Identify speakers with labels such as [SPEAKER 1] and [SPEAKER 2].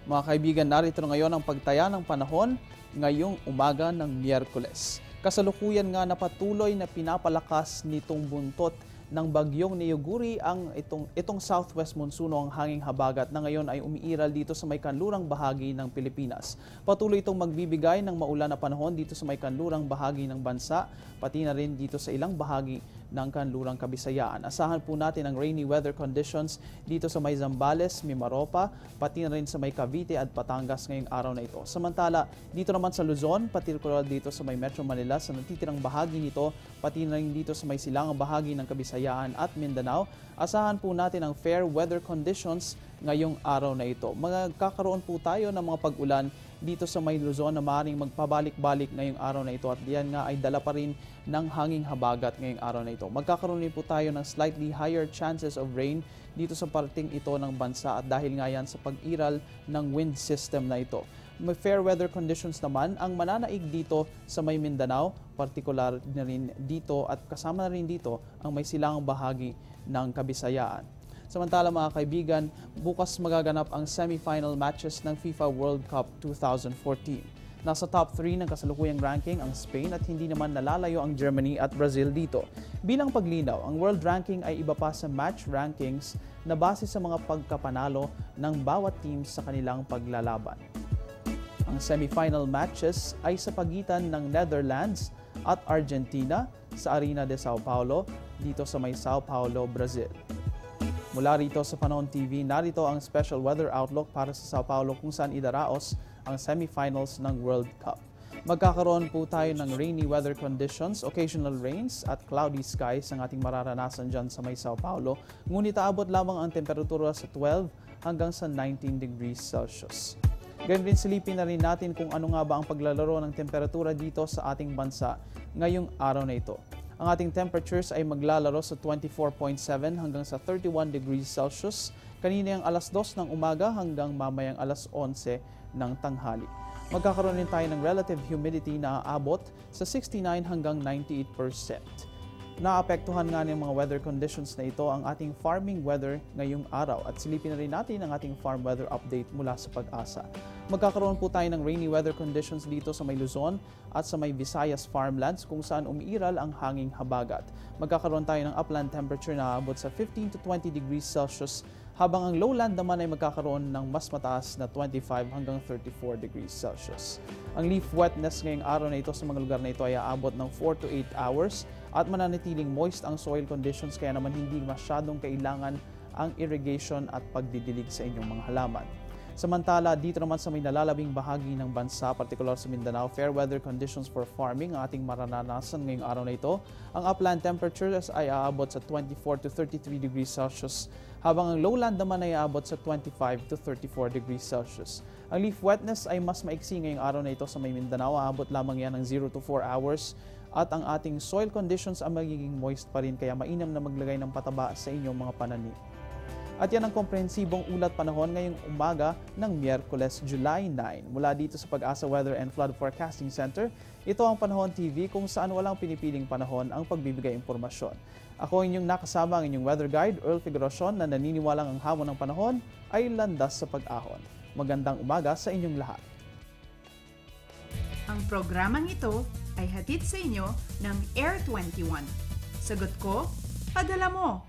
[SPEAKER 1] Mga kaibigan, narito na ngayon ang pagtaya ng panahon ngayong umaga ng Miyerkules. Kasalukuyan nga na patuloy na pinapalakas nitong buntot ng bagyong Neyoguri ang itong southwest monsuno ang hanging habagat na ngayon ay umiiral dito sa may kanlurang bahagi ng Pilipinas. Patuloy itong magbibigay ng maulan na panahon dito sa may kanlurang bahagi ng bansa, pati na rin dito sa ilang bahagi ng kanlurang Kabisayaan. Asahan po natin ang rainy weather conditions dito sa may Zambales, Mimaropa, pati na rin sa may Cavite at Batangas ngayong araw na ito. Samantala, dito naman sa Luzon, particular dito sa may Metro Manila, sa natitirang bahagi nito, pati na rin dito sa may silangang bahagi ng Kabisayaan at Mindanao, asahan po natin ang fair weather conditions ngayong araw na ito. Magkakaroon po tayo ng mga pag-ulan dito sa may Luzon na maaaring magpabalik-balik ngayong araw na ito at diyan nga ay dala pa rin ng hanging habagat ngayong araw na ito. Magkakaroon din po tayo ng slightly higher chances of rain dito sa parting ito ng bansa at dahil nga yan sa pag-iral ng wind system na ito. May fair weather conditions naman ang mananaig dito sa may Mindanao, partikular na rin dito at kasama na rin dito ang may silangang bahagi ng Kabisayaan. Samantala mga kaibigan, bukas magaganap ang semi-final matches ng FIFA World Cup 2014. Nasa top 3 ng kasalukuyang ranking ang Spain at hindi naman nalalayo ang Germany at Brazil dito. Bilang paglinaw, ang world ranking ay iba pa sa match rankings na base sa mga pagkapanalo ng bawat team sa kanilang paglalaban. Ang semi-final matches ay sa pagitan ng Netherlands at Argentina sa Arena de Sao Paulo dito sa may Sao Paulo, Brazil. Mula rito sa Panahon TV, narito ang special weather outlook para sa Sao Paulo kung saan idaraos ang semifinals ng World Cup. Magkakaroon po tayo ng rainy weather conditions, occasional rains at cloudy skies ang ating mararanasan dyan sa may Sao Paulo. Ngunit aabot lamang ang temperatura sa 12 hanggang sa 19 degrees Celsius. Ganyan din silipin na rin natin kung ano nga ba ang paglalaro ng temperatura dito sa ating bansa ngayong araw na ito. Ang ating temperatures ay maglalaro sa 24.7 hanggang sa 31 degrees Celsius kanina yung alas 2 ng umaga hanggang mamayang alas 11 ng tanghali. Magkakaroon din tayo ng relative humidity na aabot sa 69 hanggang 98%. Naapektuhan nga ng mga weather conditions na ito ang ating farming weather ngayong araw at silipin na rin natin ang ating farm weather update mula sa Pag-asa. Magkakaroon po tayo ng rainy weather conditions dito sa may Luzon at sa may Visayas farmlands kung saan umiiral ang hanging habagat. Magkakaroon tayo ng upland temperature na aabot sa 15 to 20 degrees Celsius habang ang lowland naman ay magkakaroon ng mas mataas na 25 hanggang 34 degrees Celsius. Ang leaf wetness ngayong araw na ito sa mga lugar na ito ay aabot ng 4 to 8 hours at mananatiling moist ang soil conditions kaya naman hindi masyadong kailangan ang irrigation at pagdidilig sa inyong mga halaman. Samantala, dito naman sa may nalalabing bahagi ng bansa, partikular sa Mindanao, fair weather conditions for farming ang ating mararanasan ngayong araw na ito. Ang upland temperatures ay aabot sa 24 to 33 degrees Celsius, habang ang lowland naman ay aabot sa 25 to 34 degrees Celsius. Ang leaf wetness ay mas maiksi ngayong araw na ito sa may Mindanao, aabot lamang yan ng 0 to 4 hours. At ang ating soil conditions ay magiging moist pa rin kaya mainam na maglagay ng pataba sa inyong mga pananim. At yan ang komprehensibong ulat panahon ngayong umaga ng Miyerkules, July 9. Mula dito sa Pag-asa Weather and Flood Forecasting Center, ito ang Panahon TV kung saan walang pinipiling panahon ang pagbibigay impormasyon. Ako inyong nakasama ang inyong weather guide, Earl Figueroacion, na naniniwalang ang hamon ng panahon ay landas sa pag-ahon. Magandang umaga sa inyong lahat.
[SPEAKER 2] Ang programang ito ay hatid sa inyo ng Air 21. Sagot ko, padala mo.